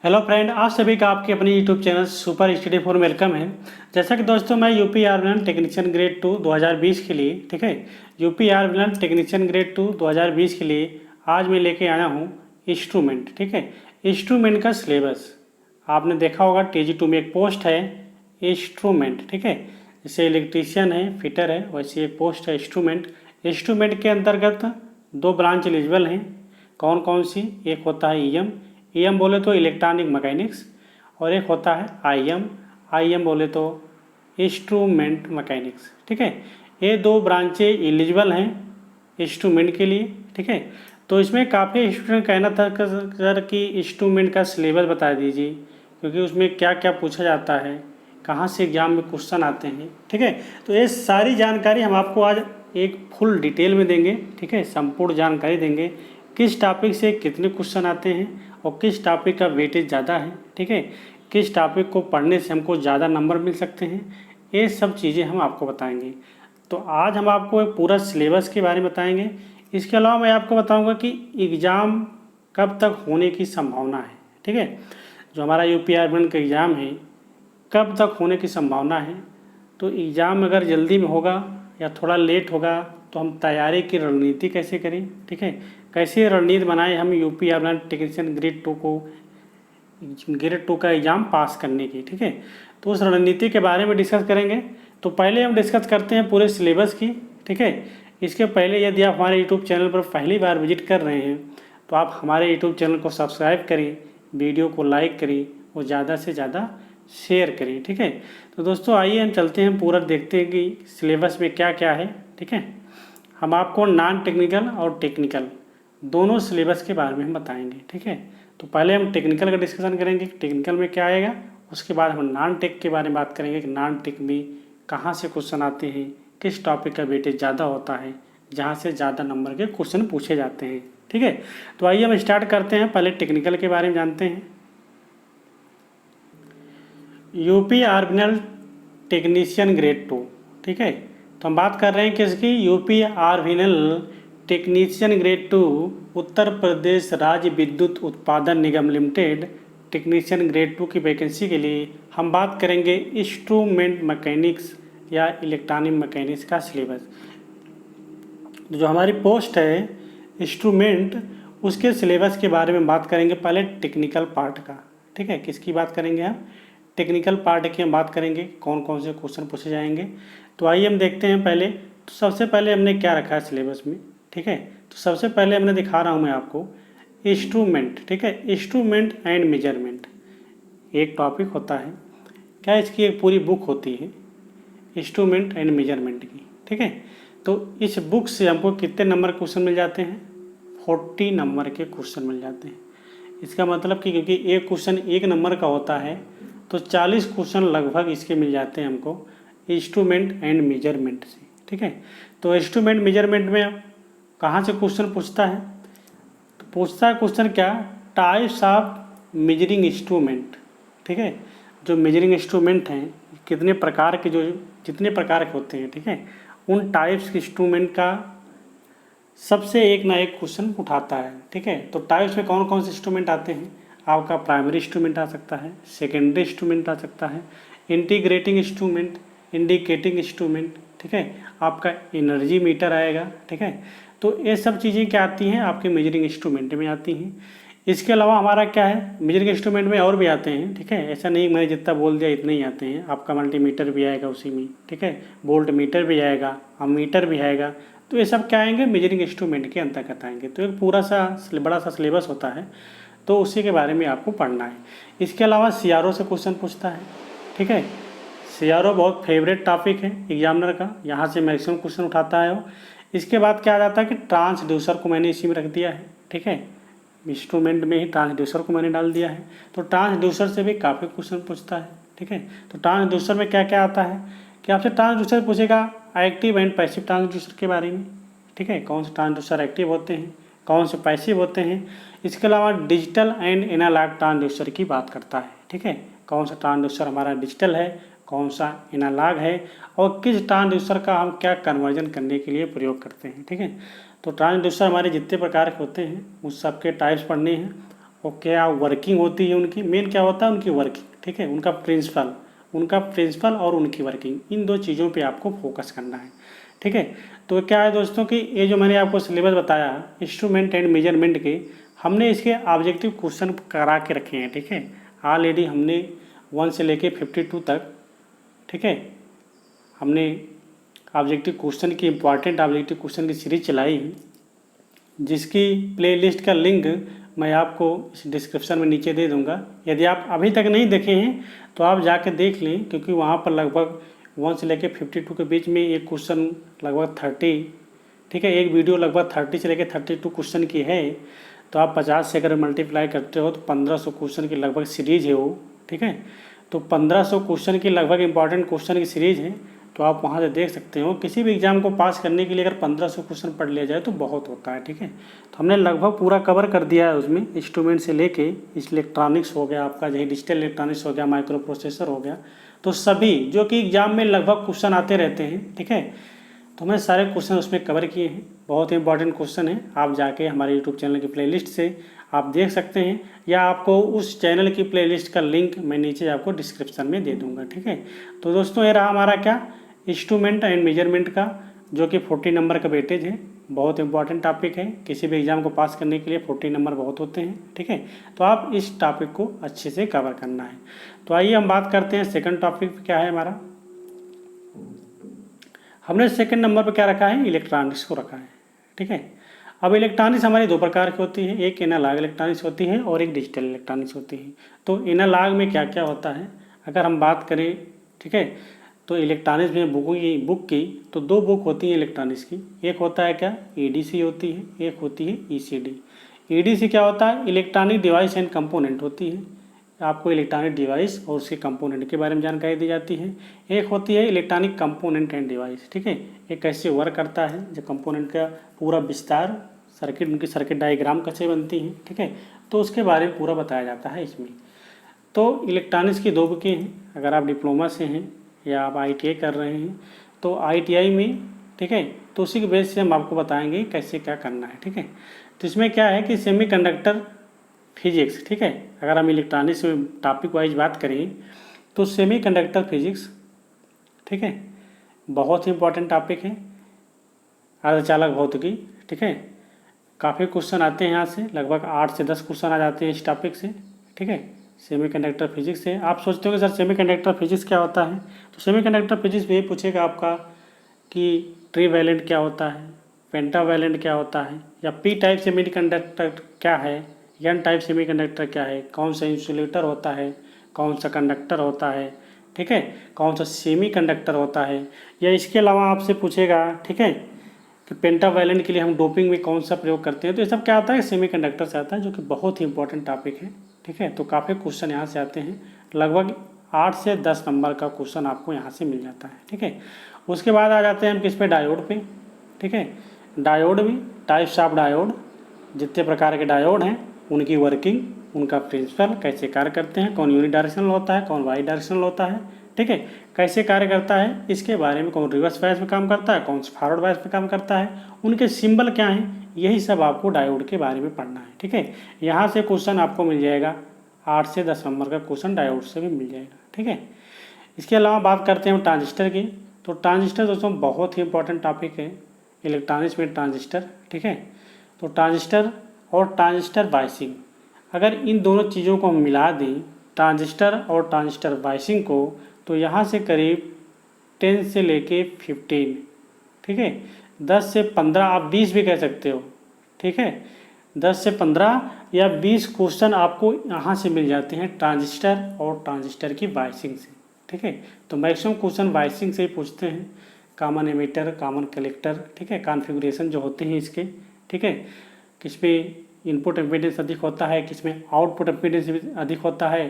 Hello friend, आप सभी का आपके अपने YouTube channel super study for welcome है। जैसा कि दोस्तों मैं यूपी आर टेक्नीशियन ग्रेड 2 2020 के लिए, ठीक है, यूपी आर टेक्नीशियन ग्रेड 2 2020 के लिए आज मैं लेके आया हूँ इंस्ट्रूमेंट। ठीक है, इंस्ट्रूमेंट का सिलेबस आपने देखा होगा TG2 में एक पोस्ट है इंस्ट्रूमेंट। ठीक है, जैसे इलेक्ट्रीशियन है, फिटर है, वैसे एक पोस्ट है इंस्ट्रूमेंट। इंस्ट्रूमेंट के अंतर्गत दो ब्रांच एलिजिबल हैं। कौन कौन सी? एक होता है EM बोले तो इलेक्ट्रॉनिक मैकेनिक्स, और एक होता है IM बोले तो इंस्ट्रूमेंट मैकेनिक्स। ठीक है, ये दो ब्रांचें एलिजिबल हैं इंस्ट्रूमेंट के लिए। ठीक है, तो इसमें काफ़ी स्टूडेंट कहना था सर कि इंस्ट्रूमेंट का सिलेबस बता दीजिए, क्योंकि उसमें क्या क्या पूछा जाता है, कहाँ से एग्जाम में क्वेश्चन आते हैं। ठीक है, तो ये सारी जानकारी हम आपको आज एक फुल डिटेल में देंगे। ठीक है, संपूर्ण जानकारी देंगे, किस टॉपिक से कितने क्वेश्चन आते हैं और किस टॉपिक का वेटेज ज़्यादा है। ठीक है, किस टॉपिक को पढ़ने से हमको ज़्यादा नंबर मिल सकते हैं, ये सब चीज़ें हम आपको बताएंगे। तो आज हम आपको एक पूरा सिलेबस के बारे में बताएंगे। इसके अलावा मैं आपको बताऊंगा कि एग्ज़ाम कब तक होने की संभावना है। ठीक है, जो हमारा UPR का एग्ज़ाम है कब तक होने की संभावना है। तो एग्ज़ाम अगर जल्दी में होगा या थोड़ा लेट होगा तो हम तैयारी की रणनीति कैसे करें। ठीक है, कैसे रणनीति बनाएं हम UPR टेक्नीशियन ग्रेड 2 का एग्ज़ाम पास करने की। ठीक है, तो उस रणनीति के बारे में डिस्कस करेंगे। तो पहले हम डिस्कस करते हैं पूरे सिलेबस की। ठीक है, इसके पहले यदि आप हमारे यूट्यूब चैनल पर पहली बार विजिट कर रहे हैं तो आप हमारे यूट्यूब चैनल को सब्सक्राइब करें, वीडियो को लाइक करें और ज़्यादा से ज़्यादा शेयर करें। ठीक है, तो दोस्तों आइए हम चलते हैं, पूरा देखते हैं कि सिलेबस में क्या क्या है। ठीक है, हम आपको नॉन टेक्निकल और टेक्निकल दोनों सिलेबस के बारे में हम बताएंगे। ठीक है, तो पहले हम टेक्निकल का डिस्कशन करेंगे कि टेक्निकल में क्या आएगा, उसके बाद हम नॉन टेक के बारे में बात करेंगे कि नॉन टेक में कहाँ से क्वेश्चन आते हैं, किस टॉपिक का वेटेज ज़्यादा होता है, जहाँ से ज़्यादा नंबर के क्वेश्चन पूछे जाते हैं। ठीक है, तो आइए हम स्टार्ट करते हैं, पहले टेक्निकल के बारे में जानते हैं। UPR technician grade 2। ठीक है, तो हम बात कर रहे हैं किसकी? UPR technician grade 2 Uttar Pradesh राज्य विद्युत उत्पादन निगम लिमिटेड टेक्नीशियन ग्रेड 2 की वैकेंसी के लिए हम बात करेंगे इंस्ट्रूमेंट मैकेनिक्स या इलेक्ट्रॉनिक मैकेनिक्स का सिलेबस। जो हमारी पोस्ट है इंस्ट्रूमेंट, उसके सिलेबस के बारे में बात करेंगे पहले टेक्निकल पार्ट का। ठीक है, किसकी बात करेंगे हम? टेक्निकल पार्ट की हम बात करेंगे, कौन कौन से क्वेश्चन पूछे जाएंगे। तो आइए हम देखते हैं पहले। तो सबसे पहले हमने क्या रखा है सिलेबस में। ठीक है, तो सबसे पहले हमने दिखा रहा हूँ मैं आपको इंस्ट्रूमेंट। ठीक है, इंस्ट्रूमेंट एंड मेजरमेंट एक टॉपिक होता है, क्या इसकी एक पूरी बुक होती है इंस्ट्रूमेंट एंड मेजरमेंट की। ठीक है, तो इस बुक से हमको कितने नंबर क्वेश्चन मिल जाते हैं? 40 नंबर के क्वेश्चन मिल जाते हैं। इसका मतलब कि क्योंकि एक क्वेश्चन 1 नंबर का होता है तो 40 क्वेश्चन लगभग इसके मिल जाते हैं हमको इंस्ट्रूमेंट एंड मेजरमेंट से। ठीक है, तो इंस्ट्रूमेंट मेजरमेंट में कहाँ से क्वेश्चन पूछता है? तो पूछता है क्वेश्चन क्या? Types of measuring instrument. ठीक है, जो मेजरिंग इंस्ट्रूमेंट हैं कितने प्रकार के, जो जितने प्रकार के होते हैं, ठीक है, उन टाइप्स के इंस्ट्रूमेंट का सबसे एक ना एक क्वेश्चन उठाता है। ठीक है, तो टाइप्स में कौन कौन से इंस्ट्रूमेंट आते हैं? आपका प्राइमरी इंस्ट्रूमेंट आ सकता है, सेकेंडरी इंस्ट्रूमेंट आ सकता है, इंटीग्रेटिंग इंस्ट्रूमेंट, इंडिकेटिंग इंस्ट्रूमेंट। ठीक है, आपका एनर्जी मीटर आएगा। ठीक है, तो ये सब चीज़ें क्या आती हैं? आपके मेजरिंग इंस्ट्रूमेंट में आती हैं। इसके अलावा हमारा क्या है, मेजरिंग इंस्ट्रूमेंट में और भी आते हैं। ठीक है, ऐसा नहीं मैंने जितना बोल दिया इतने ही आते हैं। आपका मल्टीमीटर भी आएगा उसी में। ठीक है, वोल्ट मीटर भी आएगा, अमीटर भी आएगा। तो ये सब क्या आएंगे? मेजरिंग इंस्ट्रूमेंट के अंतर्गत आएंगे। तो एक पूरा सा बड़ा सा सिलेबस होता है, तो उसी के बारे में आपको पढ़ना है। इसके अलावा CRO से क्वेश्चन पूछता है। ठीक है, CRO बहुत फेवरेट टॉपिक है एग्जामिनर का, यहाँ से मैक्सिमम क्वेश्चन उठाता है वो। इसके बाद क्या आ जाता है कि ट्रांसड्यूसर को मैंने इसी में रख दिया है। ठीक है, इंस्ट्रूमेंट में ही ट्रांसड्यूसर को मैंने डाल दिया है, तो ट्रांसड्यूसर से भी काफ़ी क्वेश्चन पूछता है। ठीक है, तो ट्रांसड्यूसर में क्या क्या आता है कि आपसे ट्रांसड्यूसर पूछेगा एक्टिव एंड पैसिव ट्रांसड्यूसर के बारे में। ठीक है, कौन से ट्रांसड्यूसर एक्टिव होते हैं, कौन से पैसिव होते हैं। इसके अलावा डिजिटल एंड एनालॉग ट्रांसड्यूसर की बात करता है। ठीक है, कौन सा ट्रांसड्यूसर हमारा डिजिटल है, कौन सा एनालॉग है, और किस ट्रांसड्यूसर का हम क्या कन्वर्जन करने के लिए प्रयोग करते हैं। ठीक है, तो ट्रांसड्यूसर हमारे जितने प्रकार के होते हैं उस सब के टाइप्स पढ़ने हैं, और क्या वर्किंग होती है उनकी, मेन क्या होता है उनकी वर्किंग, ठीक है, उनका प्रिंसिपल और उनकी वर्किंग, इन दो चीज़ों पे आपको फोकस करना है, ठीक है। तो क्या है दोस्तों कि ये जो मैंने आपको सिलेबस बताया इंस्ट्रूमेंट एंड मेजरमेंट के, हमने इसके ऑब्जेक्टिव क्वेश्चन करा के रखे हैं, ठीक है। ऑलरेडी हमने 1 से लेके 52 तक, ठीक है, हमने ऑब्जेक्टिव क्वेश्चन की इंपॉर्टेंट ऑब्जेक्टिव क्वेश्चन की सीरीज चलाई, जिसकी प्लेलिस्ट का लिंक मैं आपको इस डिस्क्रिप्शन में नीचे दे दूंगा। यदि आप अभी तक नहीं देखे हैं तो आप जाके देख लें, क्योंकि वहाँ पर लगभग 1 से लेकर 52 के बीच में एक क्वेश्चन लगभग 30, ठीक है, एक वीडियो लगभग 30 से लेकर 32 क्वेश्चन की है। तो आप 50 से अगर मल्टीप्लाई करते हो तो 1500 क्वेश्चन की लगभग सीरीज है वो, ठीक है। तो 1500 क्वेश्चन की लगभग इंपॉर्टेंट क्वेश्चन की सीरीज है, तो आप वहाँ से देख सकते हो। किसी भी एग्जाम को पास करने के लिए अगर 1500 क्वेश्चन पढ़ लिया जाए तो बहुत होता है, ठीक है। तो हमने लगभग पूरा कवर कर दिया है उसमें, इंस्ट्रूमेंट से लेके इलेक्ट्रॉनिक्स हो गया आपका, जैसे डिजिटल इलेक्ट्रॉनिक्स हो गया, माइक्रो प्रोसेसर हो गया, तो सभी जो कि एग्जाम में लगभग क्वेश्चन आते रहते हैं, ठीक है। तो हमने सारे क्वेश्चन उसमें कवर किए हैं, बहुत ही इंपॉर्टेंट क्वेश्चन है। आप जाके हमारे यूट्यूब चैनल की प्लेलिस्ट से आप देख सकते हैं, या आपको उस चैनल की प्लेलिस्ट का लिंक मैं नीचे आपको डिस्क्रिप्शन में दे दूंगा, ठीक है। तो दोस्तों ये रहा हमारा क्या इंस्ट्रूमेंट एंड मेजरमेंट का, जो कि 40 नंबर का वेटेज है, बहुत इंपॉर्टेंट टॉपिक है। किसी भी एग्जाम को पास करने के लिए 40 नंबर बहुत होते हैं, ठीक है। तो आप इस टॉपिक को अच्छे से कवर करना है। तो आइए हम बात करते हैं सेकंड टॉपिक क्या है हमारा। हमने सेकंड नंबर पर क्या रखा है, इलेक्ट्रॉनिक्स को रखा है, ठीक है। अब इलेक्ट्रॉनिक्स हमारी दो प्रकार की होती है, एक एनालॉग इलेक्ट्रॉनिक्स होती है और एक डिजिटल इलेक्ट्रॉनिक्स होती है। तो एनालॉग में क्या क्या होता है अगर हम बात करें, ठीक है, तो इलेक्ट्रॉनिक्स में बुक की तो दो बुक होती हैं इलेक्ट्रॉनिक्स की। एक होता है क्या, ईडीसी होती है, एक होती है ईसीडी। ईडीसी क्या होता है, इलेक्ट्रॉनिक डिवाइस एंड कंपोनेंट होती है, आपको इलेक्ट्रॉनिक डिवाइस और उसके कंपोनेंट के बारे में जानकारी दी जाती है। एक होती है इलेक्ट्रॉनिक कंपोनेंट एंड डिवाइस, ठीक है, ये कैसे वर्क करता है, जो कंपोनेंट का पूरा विस्तार, सर्किट, उनकी सर्किट डायग्राम कैसे बनती है, ठीक है, तो उसके बारे में पूरा बताया जाता है इसमें। तो इलेक्ट्रॉनिक्स की दो बुकें हैं, अगर आप डिप्लोमा से हैं या आप आईटीआई कर रहे हैं तो आईटीआई में, ठीक है, तो उसी के बेस से हम आपको बताएंगे कैसे क्या करना है, ठीक है। तो इसमें क्या है कि सेमीकंडक्टर फिजिक्स, ठीक है, अगर हम इलेक्ट्रॉनिक्स में टॉपिक वाइज बात करें तो सेमीकंडक्टर फिजिक्स, ठीक है, बहुत ही इंपॉर्टेंट टॉपिक है, अर्धचालक भौतिकी, ठीक है। काफ़ी क्वेश्चन आते हैं यहाँ से, लगभग 8 से 10 क्वेश्चन आ जाते हैं इस टॉपिक से, ठीक है, सेमीकंडक्टर फिजिक्स से। आप सोचते हो कि सर सेमीकंडक्टर फिजिक्स क्या होता है, तो सेमीकंडक्टर फिजिक्स में ये पूछेगा आपका कि ट्रीवैलेंट क्या होता है, पेंटावैलेंट क्या होता है, या पी टाइप सेमीकंडक्टर क्या है, एन टाइप सेमीकंडक्टर क्या है, कौन सा इंसुलेटर होता है, कौन सा कंडक्टर होता है, ठीक है, कौन सा सेमीकंडक्टर होता है, या इसके अलावा आपसे पूछेगा, ठीक है, कि पेंटावैलेंट के लिए हम डोपिंग में कौन सा प्रयोग करते हैं। तो ये सब क्या आता है, सेमीकंडक्टर से आता है, जो कि बहुत ही इंपॉर्टेंट टॉपिक है, ठीक है। तो काफ़ी क्वेश्चन यहाँ से आते हैं, लगभग 8 से 10 नंबर का क्वेश्चन आपको यहाँ से मिल जाता है, ठीक है। उसके बाद आ जाते हैं हम किस पे, डायोड पे, ठीक है। डायोड भी, टाइप्स ऑफ डायोड, जितने प्रकार के डायोड हैं उनकी वर्किंग, उनका प्रिंसिपल, कैसे कार्य करते हैं, कौन यूनि डायरेक्शनल होता है, कौन वाई डायरेक्शनल होता है, ठीक है, कैसे कार्य करता है इसके बारे में, कौन रिवर्स बायस में काम करता है, कौन फॉरवर्ड बायस में काम करता है, उनके सिंबल क्या हैं, यही सब आपको डायोड के बारे में पढ़ना है, ठीक है। यहाँ से क्वेश्चन आपको मिल जाएगा, 8 से 10 नंबर का क्वेश्चन डायोड से भी मिल जाएगा, ठीक है। इसके अलावा बात करते हैं हम ट्रांजिस्टर की। तो ट्रांजिस्टर दोस्तों बहुत ही इंपॉर्टेंट टॉपिक है इलेक्ट्रॉनिक्स में, ट्रांजिस्टर, ठीक है। तो ट्रांजिस्टर और ट्रांजिस्टर बायसिंग, अगर इन दोनों चीज़ों को हम मिला दें, ट्रांजिस्टर और ट्रांजिस्टर बायसिंग को, तो यहाँ से करीब 10 से लेके 15, ठीक है, 10 से 15, आप 20 भी कह सकते हो, ठीक है, 10 से 15 या 20 क्वेश्चन आपको यहाँ से मिल जाते हैं ट्रांजिस्टर और ट्रांजिस्टर की बायसिंग से, ठीक है। तो मैक्सिमम क्वेश्चन बायसिंग से ही पूछते हैं, कॉमन एमीटर, कॉमन कलेक्टर, ठीक है, कॉन्फ़िगरेशन जो होते हैं इसके, ठीक है, किस में इनपुट इम्पीडेंस अधिक होता है, किस में आउटपुट इम्पीडेंस अधिक होता है,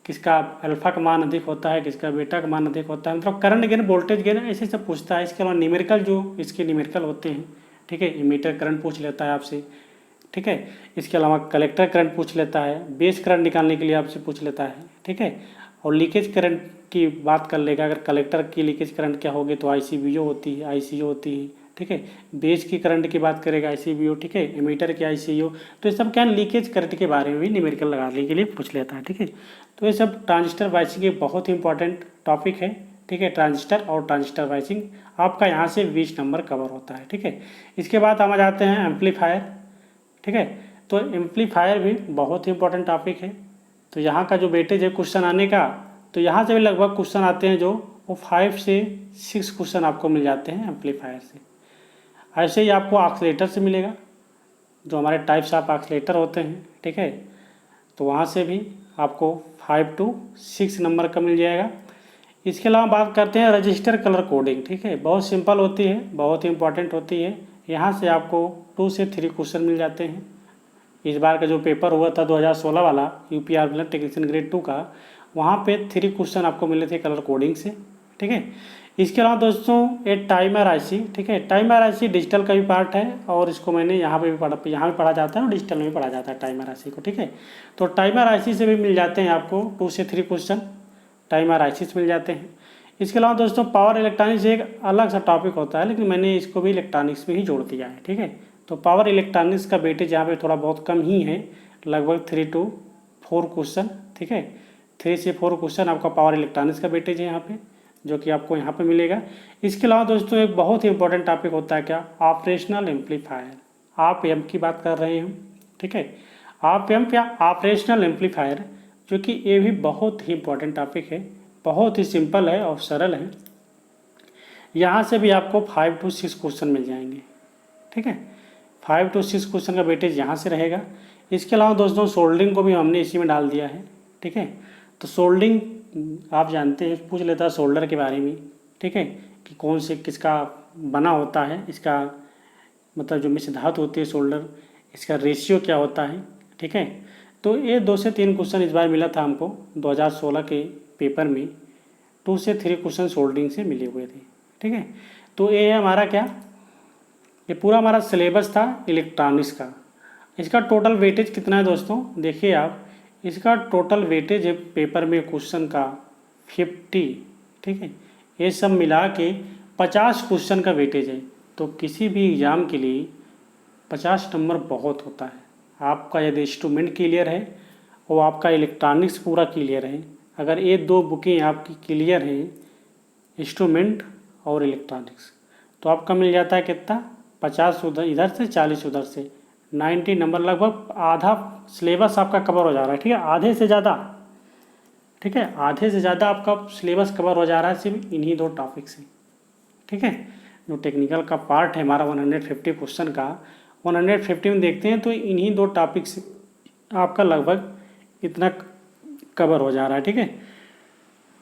किसका अल्फा का मान अधिक होता है, किसका बीटा का मान अधिक होता है, मतलब करंट गेन, वोल्टेज गेन, ऐसे सब पूछता है। इसके अलावा न्यूमेरिकल जो इसके न्यूमेरिकल होते हैं, ठीक है, इमीटर करंट पूछ लेता है आपसे, ठीक है। इसके अलावा कलेक्टर करंट पूछ लेता है, बेस करंट निकालने के लिए आपसे पूछ लेता है, ठीक है। और लीकेज करंट की बात कर लेगा, अगर कलेक्टर की लीकेज करंट क्या होगी तो आईसीबीओ होती है, आईसीओ होती है, ठीक है। बेस की करंट की बात करेगा ICVO, ठीक है, एमीटर की ICO। तो ये सब क्या लीकेज करंट के बारे में भी न्यूमेरिकल लगाने के लिए पूछ लेता है, ठीक है। तो ये सब ट्रांजिस्टर वाइसिंग एक बहुत ही इंपॉर्टेंट टॉपिक है, ठीक है। ट्रांजिस्टर और ट्रांजिस्टर वाइसिंग आपका यहाँ से 20 नंबर कवर होता है, ठीक है। इसके बाद हम आ जाते हैं एम्पलीफायर, ठीक है। तो एम्पलीफायर भी बहुत ही इंपॉर्टेंट टॉपिक है। तो यहाँ का जो वेटेज है क्वेश्चन आने का, तो यहाँ से भी लगभग क्वेश्चन आते हैं जो वो 5 से 6 क्वेश्चन आपको मिल जाते हैं एम्पलीफायर से। ऐसे ही आपको ऑक्सीलेटर से मिलेगा, जो हमारे टाइप्स ऑफ ऑक्सीलेटर होते हैं, ठीक है। तो वहाँ से भी आपको 5 to 6 नंबर का मिल जाएगा। इसके अलावा बात करते हैं रजिस्टर कलर कोडिंग, ठीक है। बहुत सिंपल होती है, बहुत ही इंपॉर्टेंट होती है। यहाँ से आपको 2 से 3 क्वेश्चन मिल जाते हैं। इस बार का जो पेपर हुआ था 2016 वाला UP आर्बिनल टेक्नीशियन ग्रेड 2 का, वहाँ पे 3 क्वेश्चन आपको मिले थे कलर कोडिंग से, ठीक है। इसके अलावा दोस्तों ये टाइमर IC, ठीक है। टाइमर IC डिजिटल का भी पार्ट है और इसको मैंने यहाँ पे भी पढ़ा जाता है और डिजिटल में भी पढ़ा जाता है टाइमर IC को, ठीक है। तो टाइमर IC से भी मिल जाते हैं आपको 2 से 3 क्वेश्चन टाइमर IC से मिल जाते हैं। इसके अलावा दोस्तों पावर इलेक्ट्रॉनिक्स एक अलग सा टॉपिक होता है, लेकिन मैंने इसको भी इलेक्ट्रॉनिक्स में ही जोड़ दिया है, ठीक है। तो पावर इलेक्ट्रॉनिक्स का वेटेज यहाँ पे थोड़ा बहुत कम ही है, लगभग 3 to 4 क्वेश्चन, ठीक है। 3 से 4 क्वेश्चन आपका पावर इलेक्ट्रॉनिक्स का वेटेज है यहाँ पे, जो कि आपको यहाँ पे मिलेगा। इसके अलावा दोस्तों एक बहुत ही इंपॉर्टेंट टॉपिक होता है क्या, ऑपरेशनल एम्पलीफायर। आप एम की बात कर रहे हैं, ठीक है। आप एम या ऑपरेशनल एम्पलीफायर, जो कि ये भी बहुत ही इंपॉर्टेंट टॉपिक है, बहुत ही सिंपल है और सरल है। यहाँ से भी आपको 5 to 6 क्वेश्चन मिल जाएंगे, ठीक है। 5 to 6 क्वेश्चन का वेटेज यहाँ से रहेगा। इसके अलावा दोस्तों सोल्डरिंग को भी हमने इसी में डाल दिया है, ठीक है। तो सोल्डरिंग आप जानते हैं, पूछ लेता है सोल्डर के बारे में, ठीक है, कि कौन से किसका बना होता है, इसका मतलब जो मिश्र धातु होती है सोल्डर, इसका रेशियो क्या होता है, ठीक है। तो ये 2 से 3 क्वेश्चन इस बार मिला था हमको 2016 के पेपर में। 2 से 3 क्वेश्चन सोल्डरिंग से मिले हुए थे, ठीक है। तो ये है हमारा क्या, ये पूरा हमारा सिलेबस था इलेक्ट्रॉनिक्स का। इसका टोटल वेटेज कितना है दोस्तों, देखिए आप, इसका टोटल वेटेज है पेपर में क्वेश्चन का 50, ठीक है। ये सब मिला के 50 क्वेश्चन का वेटेज है। तो किसी भी एग्ज़ाम के लिए 50 नंबर बहुत होता है। आपका यदि इंस्ट्रूमेंट क्लियर है और आपका इलेक्ट्रॉनिक्स पूरा क्लियर है, अगर ये 2 बुकें आपकी क्लियर हैं, इंस्ट्रूमेंट और इलेक्ट्रॉनिक्स, तो आपका मिल जाता है कितना, 50 उधर इधर से 40 उधर से, 90 नंबर, लगभग आधा सिलेबस आपका कवर हो जा रहा है, ठीक है। आधे से ज़्यादा, ठीक है, आधे से ज़्यादा आपका सिलेबस कवर हो जा रहा है सिर्फ इन्हीं 2 टॉपिक से, ठीक है। जो टेक्निकल का पार्ट है हमारा 150 क्वेश्चन का, 150 में देखते हैं तो इन्हीं 2 टॉपिक से आपका लगभग इतना कवर हो जा रहा है, ठीक है।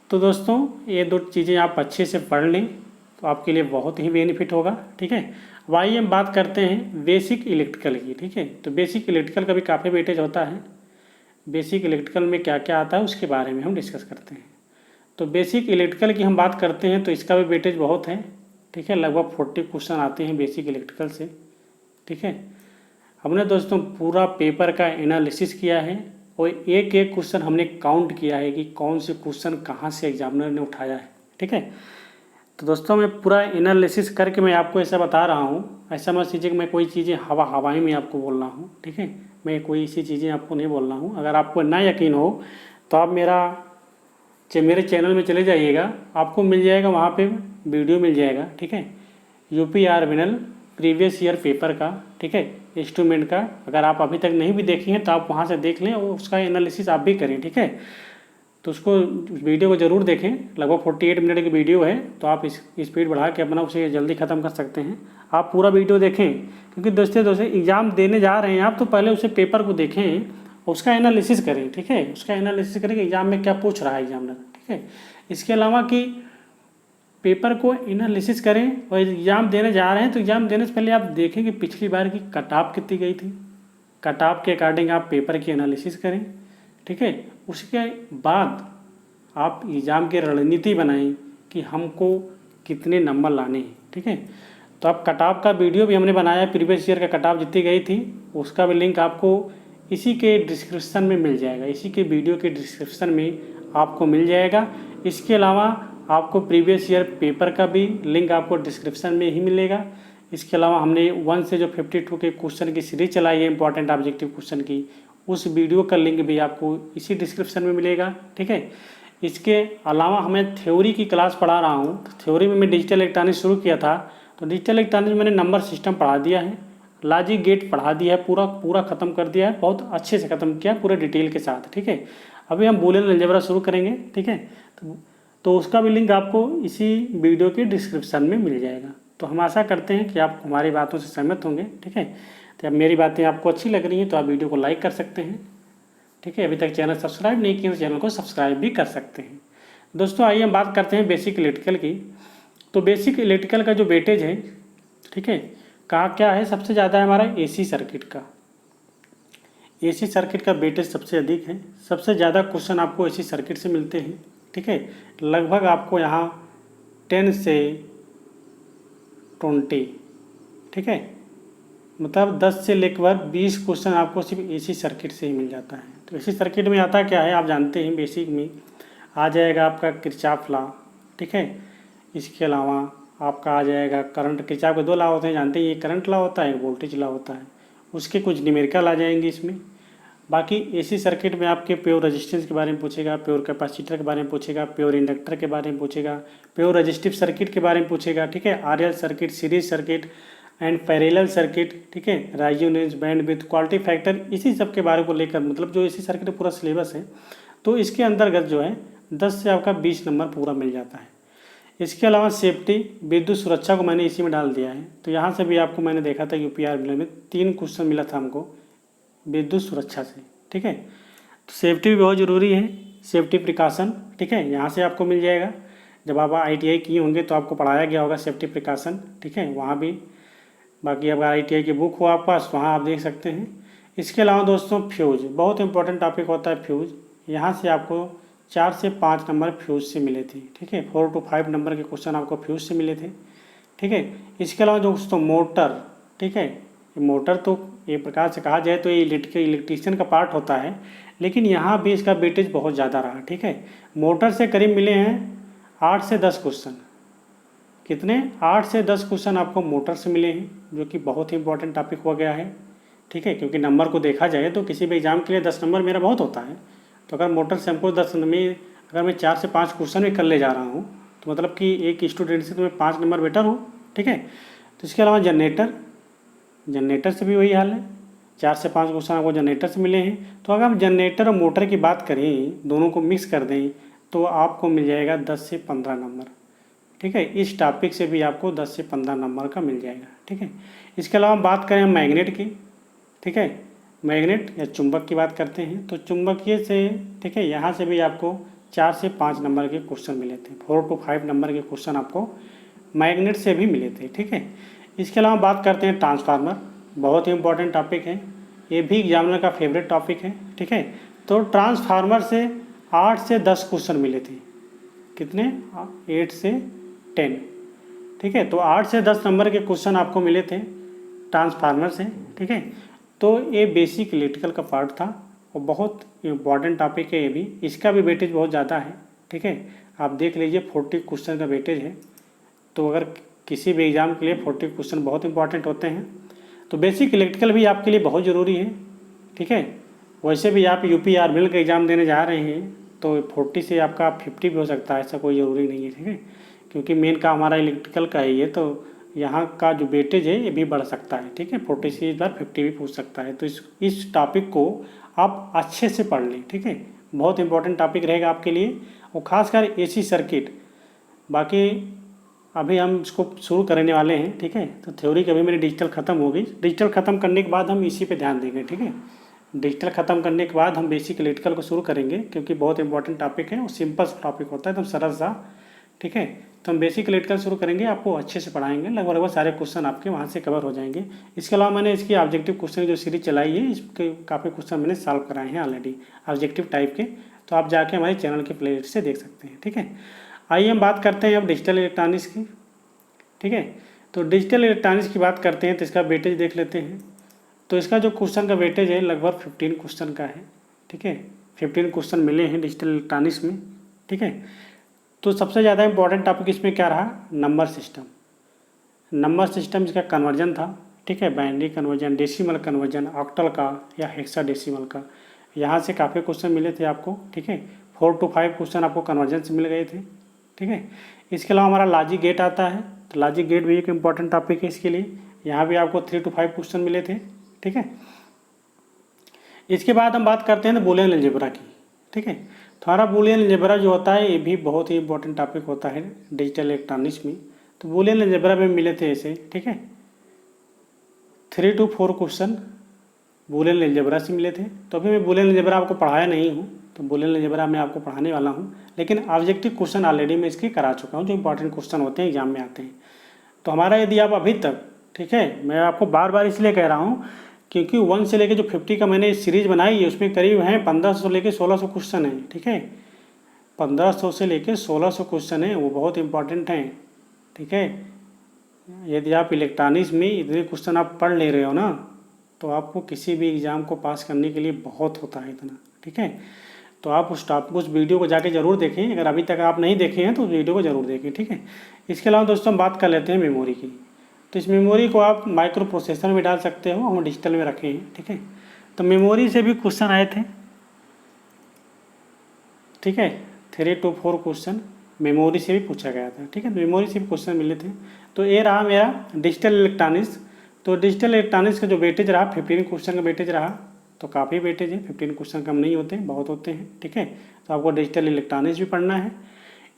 तो दोस्तों ये 2 चीज़ें आप अच्छे से पढ़ लें तो आपके लिए बहुत ही बेनिफिट होगा, ठीक है। अब आइए हम बात करते हैं बेसिक इलेक्ट्रिकल की, ठीक है। तो बेसिक इलेक्ट्रिकल का भी काफ़ी वेटेज होता है। बेसिक इलेक्ट्रिकल में क्या क्या आता है उसके बारे में हम डिस्कस करते हैं। तो बेसिक इलेक्ट्रिकल की हम बात करते हैं तो इसका भी वेटेज बहुत है, ठीक है। लगभग 40 क्वेश्चन आते हैं बेसिक इलेक्ट्रिकल से, ठीक है। हमने दोस्तों पूरा पेपर का एनालिसिस किया है और एक एक क्वेश्चन हमने काउंट किया है कि कौन से क्वेश्चन कहाँ से एग्जामिनर ने उठाया है, ठीक है। तो दोस्तों मैं पूरा एनालिसिस करके मैं आपको ऐसा बता रहा हूँ, ऐसा मत कीजिए कि मैं कोई चीज़ें हवाई में आपको बोल रहा हूँ, ठीक है। मैं कोई ऐसी चीज़ें आपको नहीं बोल रहा हूँ। अगर आपको ना यकीन हो तो आप मेरे चैनल में चले जाइएगा, आपको मिल जाएगा वहाँ पे वीडियो मिल जाएगा, ठीक है। UP आर्बिनल प्रीवियस ईयर पेपर का, ठीक है, इंस्ट्रूमेंट का। अगर आप अभी तक नहीं भी देखे हैं तो आप वहाँ से देख लें और उसका एनालिसिस आप भी करें, ठीक है। तो उसको वीडियो को ज़रूर देखें, लगभग 48 मिनट की वीडियो है, तो आप इस स्पीड बढ़ा के अपना उसे जल्दी ख़त्म कर सकते हैं। आप पूरा वीडियो देखें, क्योंकि दोस्तों एग्ज़ाम देने जा रहे हैं आप, तो पहले उसे पेपर को देखें, उसका एनालिसिस करें, ठीक है। उसका एनालिसिस करें कि एग्ज़ाम में क्या पूछ रहा है एग्जामिनर, ठीक है। इसके अलावा कि पेपर को एनालिसिस करें और एग्ज़ाम देने जा रहे हैं तो एग्ज़ाम देने से पहले आप देखें कि पिछली बार की कट ऑफ कितनी गई थी। कट ऑफ के अकॉर्डिंग आप पेपर की एनालिसिस करें, ठीक है। उसके बाद आप एग्ज़ाम की रणनीति बनाएं कि हमको कितने नंबर लाने हैं, ठीक है। तो आप कट ऑफ का वीडियो भी हमने बनाया, प्रीवियस ईयर का कट ऑफ जितनी गई थी उसका भी लिंक आपको इसी के डिस्क्रिप्शन में मिल जाएगा, इसी के वीडियो के डिस्क्रिप्शन में आपको मिल जाएगा। इसके अलावा आपको प्रीवियस ईयर पेपर का भी लिंक आपको डिस्क्रिप्शन में ही मिलेगा। इसके अलावा हमने 1 से जो 52 के क्वेश्चन की सीरीज चलाई है इंपॉर्टेंट ऑब्जेक्टिव क्वेश्चन की, उस वीडियो का लिंक भी आपको इसी डिस्क्रिप्शन में मिलेगा, ठीक है। इसके अलावा हमें थ्योरी की क्लास पढ़ा रहा हूँ, तो थ्योरी में मैं डिजिटल इलेक्ट्रॉनिक्स शुरू किया था, तो डिजिटल इलेक्ट्रॉनिक्स मैंने नंबर सिस्टम पढ़ा दिया है, लॉजिक गेट पढ़ा दिया है, पूरा ख़त्म कर दिया है, बहुत अच्छे से ख़त्म किया पूरे डिटेल के साथ, ठीक है। अभी हम बूलियन अलजेब्रा शुरू करेंगे, ठीक है। तो उसका भी लिंक आपको इसी वीडियो के डिस्क्रिप्शन में मिल जाएगा। तो हम आशा करते हैं कि आप हमारी बातों से सहमत होंगे, ठीक है। तो अब मेरी बातें आपको अच्छी लग रही हैं तो आप वीडियो को लाइक कर सकते हैं, ठीक है। अभी तक चैनल सब्सक्राइब नहीं किया तो चैनल को सब्सक्राइब भी कर सकते हैं। दोस्तों आइए हम बात करते हैं बेसिक इलेक्ट्रिकल की। तो बेसिक इलेक्ट्रिकल का जो वेटेज है, ठीक है, कहा क्या है, सबसे ज़्यादा है हमारा एसी सर्किट का। एसी सर्किट का वेटेज सबसे अधिक है, सबसे ज़्यादा क्वेश्चन आपको एसी सर्किट से मिलते हैं, ठीक है। लगभग आपको यहाँ 10 से 20, ठीक है, मतलब 10 से लेकर 20 क्वेश्चन आपको सिर्फ एसी सर्किट से ही मिल जाता है। तो एसी सर्किट में आता क्या है आप जानते हैं, बेसिक में आ जाएगा आपका किरचॉफ लॉ, ठीक है। इसके अलावा आपका आ जाएगा करंट, किरचॉफ के 2 लॉ होते हैं जानते हैं, एक करंट लॉ होता है, एक वोल्टेज लॉ होता है, उसके कुछ न्यूमेरिकल आ जाएंगे इसमें। बाकी एसी सर्किट में आपके प्योर रेजिस्टेंस के बारे में पूछेगा, प्योर कैपेसिटर के बारे में पूछेगा, प्योर इंडक्टर के बारे में पूछेगा, प्योर रेजिस्टिव सर्किट के बारे में पूछेगा, ठीक है। RL circuit, series circuit and parallel circuit, ठीक है, रेजोनेंस, बैंडविड्थ, क्वालिटी फैक्टर, इसी सब के बारे को लेकर मतलब जो एसी सर्किट पूरा सिलेबस है, तो इसके अंतर्गत जो है 10 से आपका 20 नंबर पूरा मिल जाता है। इसके अलावा सेफ्टी, विद्युत सुरक्षा को मैंने इसी में डाल दिया है। तो यहाँ से भी आपको मैंने देखा था यूपीआर में 3 क्वेश्चन मिला था हमको विद्युत सुरक्षा से, ठीक है। तो सेफ्टी भी बहुत ज़रूरी है, सेफ्टी प्रिकॉशन, ठीक है, यहाँ से आपको मिल जाएगा। जब आप आईटीआई किए होंगे तो आपको पढ़ाया गया होगा सेफ्टी प्रिकॉशन, ठीक है, वहाँ भी। बाकी अगर आईटीआई की बुक हो आप पास वहाँ आप देख सकते हैं। इसके अलावा दोस्तों फ्यूज बहुत इंपॉर्टेंट टॉपिक होता है। फ्यूज यहाँ से आपको 4 से 5 नंबर फ्यूज से मिले थे, ठीक है। 4 to 5 नंबर के क्वेश्चन आपको फ्यूज से मिले थे, ठीक है। इसके अलावा दोस्तों मोटर, ठीक है, मोटर तो एक प्रकार से कहा जाए तो ये इलेक्ट्रीशियन का पार्ट होता है, लेकिन यहाँ भी इसका वेटेज बहुत ज़्यादा रहा, ठीक है। मोटर से करीब मिले हैं 8 से 10 क्वेश्चन, कितने 8 से 10 क्वेश्चन आपको मोटर से मिले हैं, जो कि बहुत ही इंपॉर्टेंट टॉपिक हो गया है, ठीक है। क्योंकि नंबर को देखा जाए तो किसी भी एग्जाम के लिए 10 नंबर मेरा बहुत होता है, तो अगर मोटर से हमको 10 में अगर मैं 4 से 5 क्वेश्चन भी कर ले जा रहा हूँ तो मतलब कि एक स्टूडेंट से तो मैं 5 नंबर बेटर हूँ, ठीक है। तो इसके अलावा जनरेटर से भी वही हाल है, 4 से 5 क्वेश्चन आपको जनरेटर से मिले हैं। तो अगर हम जनरेटर और मोटर की बात करें, दोनों को मिक्स कर दें तो आपको मिल जाएगा 10 से 15 नंबर, ठीक है। इस टॉपिक से भी आपको 10 से 15 नंबर का मिल जाएगा, ठीक है। इसके अलावा बात करें हम मैग्नेट की, ठीक है, मैग्नेट या चुंबक की बात करते हैं तो चुंबकीय से, ठीक है, यहाँ से भी आपको 4 से 5 नंबर के क्वेश्चन मिले थे, 4 to 5 नंबर के क्वेश्चन आपको मैग्नेट से भी मिले थे, ठीक है। इसके अलावा बात करते हैं ट्रांसफार्मर, बहुत ही इंपॉर्टेंट टॉपिक है, ये भी एग्जामिनर का फेवरेट टॉपिक है, ठीक है। तो ट्रांसफार्मर से 8 से 10 क्वेश्चन मिले थे, कितने 8 से 10, ठीक है। तो 8 से 10 नंबर के क्वेश्चन आपको मिले थे ट्रांसफार्मर से, ठीक है। तो ये बेसिक इलेक्ट्रिकल का पार्ट था और बहुत इम्पॉर्टेंट टॉपिक है ये भी, इसका भी वेटेज बहुत ज़्यादा है, ठीक है। आप देख लीजिए 40 क्वेश्चन का वेटेज है, तो अगर किसी भी एग्ज़ाम के लिए 40 क्वेश्चन बहुत इंपॉर्टेंट होते हैं। तो बेसिक इलेक्ट्रिकल भी आपके लिए बहुत ज़रूरी है, ठीक है। वैसे भी आप यूपी आर्मिल का एग्ज़ाम देने जा रहे हैं तो 40 से आपका 50 भी हो सकता है, ऐसा कोई ज़रूरी नहीं है, ठीक है। क्योंकि मेन का हमारा इलेक्ट्रिकल का ही है, तो यहाँ का जो वेटेज है ये भी बढ़ सकता है, ठीक है। 40 से इस बार 50 भी पूछ सकता है। तो इस टॉपिक को आप अच्छे से पढ़ लें, ठीक है, बहुत इंपॉर्टेंट टॉपिक रहेगा आपके लिए, और ख़ासकर एसी सर्किट। बाकी अभी हम इसको शुरू करने वाले हैं, ठीक है। तो थ्योरी की अभी मेरी डिजिटल ख़त्म हो गई, डिजिटल ख़त्म करने के बाद हम इसी पे ध्यान देंगे, ठीक है। डिजिटल ख़त्म करने के बाद हम बेसिक इलेक्ट्रिकल को शुरू करेंगे, क्योंकि बहुत इंपॉर्टेंट टॉपिक है और सिंपल टॉपिक होता है एकदम सरल सा, ठीक है। तो हम बेसिक इलेक्ट्रिकल शुरू करेंगे, आपको अच्छे से पढ़ाएंगे, लगभग सारे क्वेश्चन आपके वहाँ से कवर हो जाएंगे। इसके अलावा मैंने इसकी ऑब्जेक्टिव क्वेश्चन जो सीरीज चलाई है, इसके काफ़ी क्वेश्चन मैंने सॉल्व कराए हैं ऑलरेडी ऑब्जेक्टिव टाइप के, तो आप जाके हमारे चैनल के प्लेलिस्ट से देख सकते हैं, ठीक है। आइए हम बात करते हैं अब डिजिटल इलेक्ट्रॉनिक्स की, ठीक है। तो डिजिटल इलेक्ट्रॉनिक्स की बात करते हैं तो इसका वेटेज देख लेते हैं। तो इसका जो क्वेश्चन का वेटेज है लगभग 15 क्वेश्चन का है, ठीक है। 15 क्वेश्चन मिले हैं डिजिटल इलेक्ट्रॉनिक्स में, ठीक है। तो सबसे ज़्यादा इंपॉर्टेंट टॉपिक इसमें क्या रहा, नंबर सिस्टम। नंबर सिस्टम इसका कन्वर्जन था, ठीक है, binary conversion, decimal conversion, octal का या हेक्साडेसिमल का। यहाँ से काफ़ी क्वेश्चन मिले थे आपको, ठीक है, 4 to 5 क्वेश्चन आपको कन्वर्जन से मिल गए थे, ठीक है। इसके अलावा हमारा लॉजिक गेट आता है, तो लॉजिक गेट भी एक इम्पॉर्टेंट टॉपिक है इसके लिए। यहाँ भी आपको 3 to 5 क्वेश्चन मिले थे, ठीक है। इसके बाद हम बात करते हैं बूलियन अलजेब्रा की, ठीक है। तो हमारा बूलियन अलजेब्रा जो होता है ये भी बहुत ही इंपॉर्टेंट टॉपिक होता है डिजिटल इलेक्ट्रॉनिक्स में। तो बूलियन अलजेब्रा में मिले थे ऐसे, ठीक है, 3 to 4 क्वेश्चन बूलियन अलजेब्रा से मिले थे। तो अभी मैं बूलियन अलजेब्रा आपको पढ़ाया नहीं हूँ, तो बूलियन अलजेब्रा मैं आपको पढ़ाने वाला हूँ, लेकिन ऑब्जेक्टिव क्वेश्चन ऑलरेडी मैं इसके करा चुका हूँ जो इंपॉर्टेंट क्वेश्चन होते हैं एग्जाम में आते हैं। तो हमारा यदि आप अभी तक, ठीक है, मैं आपको बार बार इसलिए कह रहा हूँ क्योंकि 1 से लेकर जो 50 का मैंने सीरीज बनाई है उसमें करीब हैं 1500 से लेकर 1600 क्वेश्चन हैं, ठीक है, 1500 से लेकर 1600 क्वेश्चन हैं, वो बहुत इंपॉर्टेंट हैं, ठीक है। यदि आप इलेक्ट्रॉनिक्स में इतने क्वेश्चन आप पढ़ ले रहे हो ना, तो आपको किसी भी एग्ज़ाम को पास करने के लिए बहुत होता है इतना, ठीक है। तो आप उस वीडियो को जाके ज़रूर देखें, अगर अभी तक आप नहीं देखे हैं तो उस वीडियो को ज़रूर देखें, ठीक है। इसके अलावा दोस्तों हम बात कर लेते हैं मेमोरी की। तो इस मेमोरी को आप माइक्रो प्रोसेसर में डाल सकते हो, हम डिजिटल में रखे हैं, ठीक है। तो मेमोरी से भी क्वेश्चन आए थे, ठीक है, 3 to 4 क्वेश्चन मेमोरी से भी पूछा गया था, ठीक है, मेमोरी से भी क्वेश्चन मिले थे। तो ये रहा मेरा डिजिटल इलेक्ट्रॉनिक्स। तो डिजिटल इलेक्ट्रॉनिक्स का जो वेटेज रहा 15 क्वेश्चन का वेटेज रहा, तो काफ़ी वेटेज है, 15 क्वेश्चन कम नहीं होते, बहुत होते हैं, ठीक है। तो आपको डिजिटल इलेक्ट्रॉनिक्स भी पढ़ना है।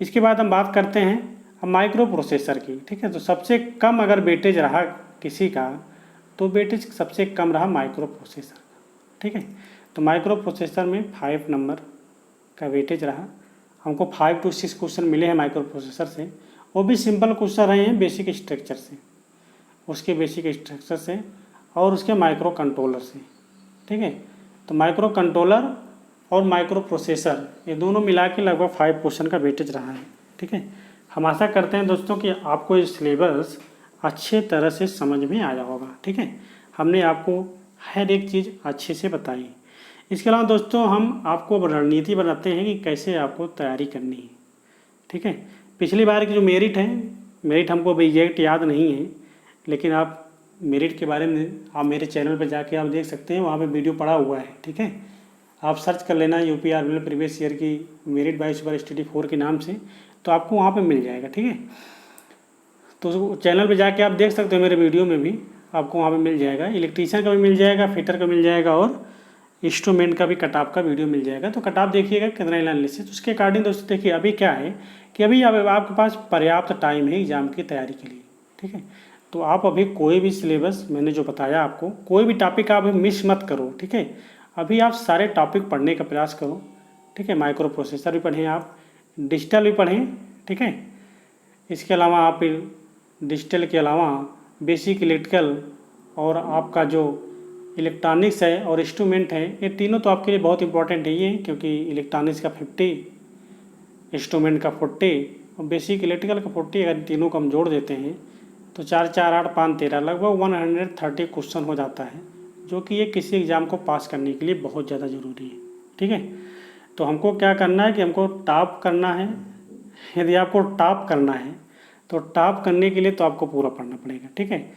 इसके बाद हम बात करते हैं अब माइक्रो प्रोसेसर की, ठीक है। तो सबसे कम अगर वेटेज रहा किसी का, तो वेटेज सबसे कम रहा माइक्रो प्रोसेसर का, ठीक है। तो माइक्रो प्रोसेसर में 5 नंबर का वेटेज रहा। हमको 5 to 6 क्वेश्चन मिले हैं माइक्रो प्रोसेसर से, वो भी सिंपल क्वेश्चन रहे हैं बेसिक स्ट्रक्चर से, उसके बेसिक स्ट्रक्चर से और उसके माइक्रो कंट्रोलर से, ठीक है। तो माइक्रो कंट्रोलर और माइक्रो प्रोसेसर ये दोनों मिला के लगभग 5 क्वेश्चन का वेटेज रहा है, ठीक है। हम आशा करते हैं दोस्तों कि आपको ये सिलेबस अच्छे तरह से समझ में आया होगा, ठीक है। हमने आपको हर एक चीज़ अच्छे से बताई। इसके अलावा दोस्तों हम आपको रणनीति बनाते हैं कि कैसे आपको तैयारी करनी है, ठीक है। पिछली बार की जो मेरिट है, मेरिट हमको अभी एग्जैक्ट याद नहीं है, लेकिन आप मेरिट के बारे में आप मेरे चैनल पर जाके आप देख सकते हैं, वहाँ पे वीडियो पड़ा हुआ है, ठीक है। आप सर्च कर लेना यूपी आर्मी प्रीवियस ईयर की मेरिट बाय सुपर स्टडी 4 के नाम से, तो आपको वहाँ पे मिल जाएगा, ठीक है। तो चैनल पे जाके आप देख सकते हो, मेरे वीडियो में भी आपको वहाँ पे मिल जाएगा, इलेक्ट्रीशियन का भी मिल जाएगा, फिटर का मिल जाएगा और इंस्ट्रूमेंट का भी कटऑफ का वीडियो मिल जाएगा। तो कटऑफ देखिएगा कितना एनालिसिस, तो उसके अकॉर्डिंग दोस्तों देखिए अभी क्या है कि अभी आपके पास पर्याप्त टाइम है एग्जाम की तैयारी के लिए, ठीक है। तो आप अभी कोई भी सिलेबस मैंने जो बताया आपको, कोई भी टॉपिक आप मिस मत करो, ठीक है। अभी आप सारे टॉपिक पढ़ने का प्रयास करो, ठीक है। माइक्रो प्रोसेसर भी पढ़ें, आप डिजिटल भी पढ़ें, ठीक है। इसके अलावा आप डिजिटल के अलावा बेसिक इलेक्ट्रिकल और आपका जो इलेक्ट्रॉनिक्स है और इंस्ट्रूमेंट है, ये तीनों तो आपके लिए बहुत इंपॉर्टेंट है ये, क्योंकि इलेक्ट्रॉनिक्स का 50, इंस्ट्रूमेंट का 40 और बेसिक इलेक्ट्रिकल का 40, अगर तीनों को हम जोड़ देते हैं तो 4 4 8 5 13 लगभग 130 क्वेश्चन हो जाता है, जो कि ये किसी एग्ज़ाम को पास करने के लिए बहुत ज़्यादा ज़रूरी है, ठीक है। तो हमको क्या करना है कि हमको टॉप करना है। यदि आपको टॉप करना है तो टॉप करने के लिए तो आपको पूरा पढ़ना पड़ेगा, ठीक है।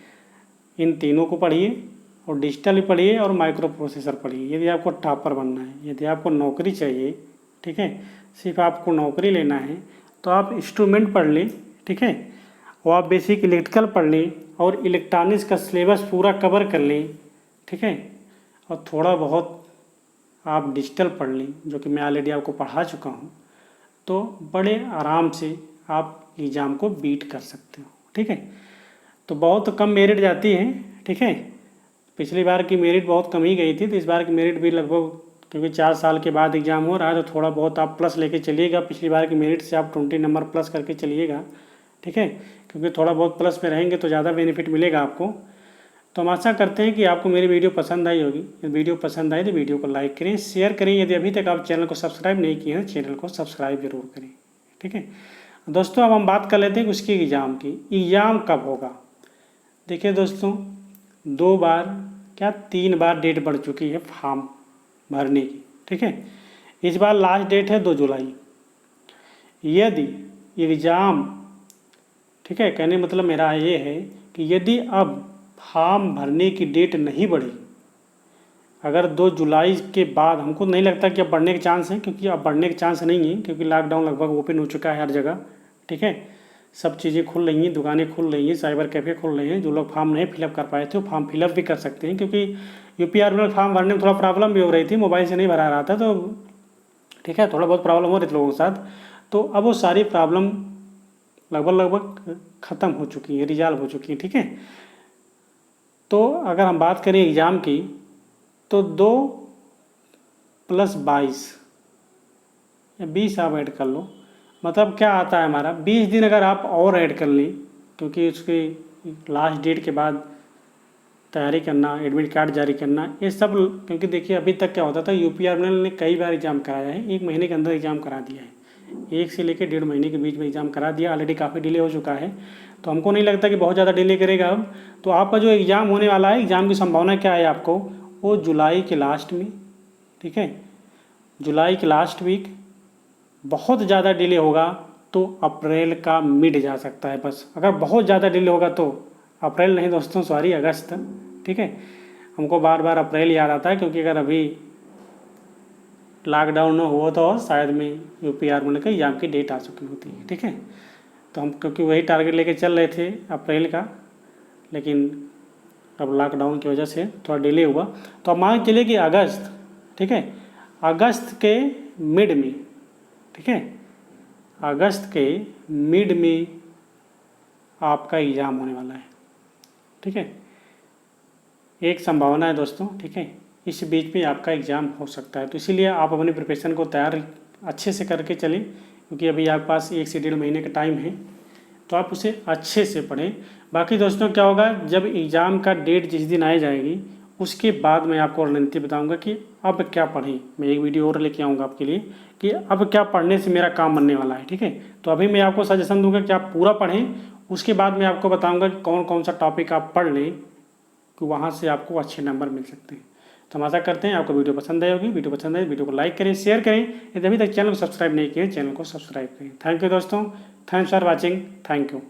इन तीनों को पढ़िए और डिजिटल भी पढ़िए और माइक्रो प्रोसेसर पढ़िए, यदि आपको टॉपर बनना है। यदि आपको नौकरी चाहिए, ठीक है, सिर्फ आपको नौकरी लेना है, तो आप इंस्ट्रूमेंट पढ़ लें, ठीक है, और आप बेसिक इलेक्ट्रिकल पढ़ लें और इलेक्ट्रॉनिक्स का सिलेबस पूरा कवर कर लें, ठीक है। और थोड़ा बहुत आप डिजिटल पढ़ लें, जो कि मैं ऑलरेडी आपको पढ़ा चुका हूँ, तो बड़े आराम से आप एग्ज़ाम को बीट कर सकते हो, ठीक है। तो बहुत कम मेरिट जाती है, ठीक है। पिछली बार की मेरिट बहुत कम ही गई थी, तो इस बार की मेरिट भी लगभग, क्योंकि 4 साल के बाद एग्ज़ाम हो रहा है, तो थोड़ा बहुत आप प्लस लेके चलिएगा। पिछली बार की मेरिट से आप 20 नंबर प्लस करके चलिएगा, ठीक है, क्योंकि थोड़ा बहुत प्लस में रहेंगे तो ज़्यादा बेनिफिट मिलेगा आपको। तो हम आशा करते हैं कि आपको मेरी वीडियो पसंद आई होगी। यदि वीडियो पसंद आई तो वीडियो को लाइक करें, शेयर करें। यदि अभी तक आप चैनल को सब्सक्राइब नहीं किए हैं, चैनल को सब्सक्राइब जरूर करें, ठीक है। दोस्तों अब हम बात कर लेते हैं उसकी एग्ज़ाम की। एग्ज़ाम कब होगा? देखिए दोस्तों, 2 बार क्या 3 बार डेट बढ़ चुकी है फॉर्म भरने की, ठीक है। इस बार लास्ट डेट है 2 जुलाई। यदि एग्ज़ाम, ठीक है, कहने मतलब मेरा ये है कि यदि अब फॉर्म भरने की डेट नहीं बढ़ी, अगर 2 जुलाई के बाद, हमको नहीं लगता कि अब बढ़ने के चांस हैं, क्योंकि अब बढ़ने के चांस नहीं है, क्योंकि लॉकडाउन लगभग ओपन हो चुका है हर जगह, ठीक है। सब चीज़ें खुल रही हैं, दुकानें खुल रही हैं, साइबर कैफ़े खुल रहे हैं। जो लोग फॉर्म नहीं फिलअप कर पाए थे वो फॉर्म फिलअप भी कर सकते हैं, क्योंकि यूपीआरबीएल फॉर्म भरने में थोड़ा प्रॉब्लम भी हो रही थी, मोबाइल से नहीं भरा रहा था, तो ठीक है, थोड़ा बहुत प्रॉब्लम हो रही थी लोगों के साथ। तो अब वो सारी प्रॉब्लम लगभग ख़त्म हो चुकी है, रिजॉल्व हो चुकी है, ठीक है। तो अगर हम बात करें एग्ज़ाम की, तो 2 + 22 या 20 आप ऐड कर लो, मतलब क्या आता है हमारा 20 दिन अगर आप और ऐड कर लें, क्योंकि उसकी लास्ट डेट के बाद तैयारी करना, एडमिट कार्ड जारी करना, ये सब, क्योंकि देखिए अभी तक क्या होता था, यूपीआरबीएल ने कई बार एग्ज़ाम कराया है, 1 महीने के अंदर एग्ज़ाम करा दिया है, 1 से लेकर 1.5 महीने के बीच में एग्ज़ाम करा दिया, ऑलरेडी काफ़ी डिले हो चुका है। तो हमको नहीं लगता कि बहुत ज़्यादा डिले करेगा अब। तो आपका जो एग्ज़ाम होने वाला है, एग्ज़ाम की संभावना क्या है आपको, वो जुलाई के लास्ट में, ठीक है, जुलाई के लास्ट वीक। बहुत ज़्यादा डिले होगा तो अप्रैल का मिड जा सकता है बस। अगर बहुत ज़्यादा डिले होगा तो अप्रैल नहीं दोस्तों, सॉरी, अगस्त, ठीक है। हमको बार बार अप्रैल याद आता है, क्योंकि अगर अभी लॉकडाउन न हुआ तो शायद में यूपीआरबीएल का एग्ज़ाम की डेट आ चुकी होती है, ठीक है। तो हम क्योंकि वही टारगेट लेके चल रहे थे अप्रैल का, लेकिन अब लॉकडाउन की वजह से थोड़ा डिले हुआ। तो अब मान के चलिए कि अगस्त, ठीक है, अगस्त के मिड में, ठीक है, अगस्त के मिड में आपका एग्ज़ाम होने वाला है, ठीक है। एक संभावना है दोस्तों, ठीक है, इस बीच में आपका एग्ज़ाम हो सकता है। तो इसीलिए आप अपनी प्रिपरेशन को तैयार अच्छे से करके चलें, क्योंकि अभी आपके पास 1 से 1.5 महीने का टाइम है, तो आप उसे अच्छे से पढ़ें। बाकी दोस्तों क्या होगा, जब एग्ज़ाम का डेट जिस दिन आ जाएगी, उसके बाद मैं आपको रणनीति बताऊंगा कि अब क्या पढ़ें। मैं एक वीडियो और लेके आऊँगा आपके लिए कि अब क्या पढ़ने से मेरा काम बनने वाला है, ठीक है। तो अभी मैं आपको सजेशन दूंगा कि आप पूरा पढ़ें, उसके बाद मैं आपको बताऊँगा कि कौन कौन सा टॉपिक आप पढ़ लें कि वहाँ से आपको अच्छे नंबर मिल सकते हैं। तो हम आशा करते हैं आपको वीडियो पसंद आई होगी। वीडियो पसंद आए वीडियो को लाइक करें, शेयर करें। यदि अभी तक चैनल को सब्सक्राइब नहीं किए, चैनल को सब्सक्राइब करें। थैंक यू दोस्तों, thanks for watching, thank you.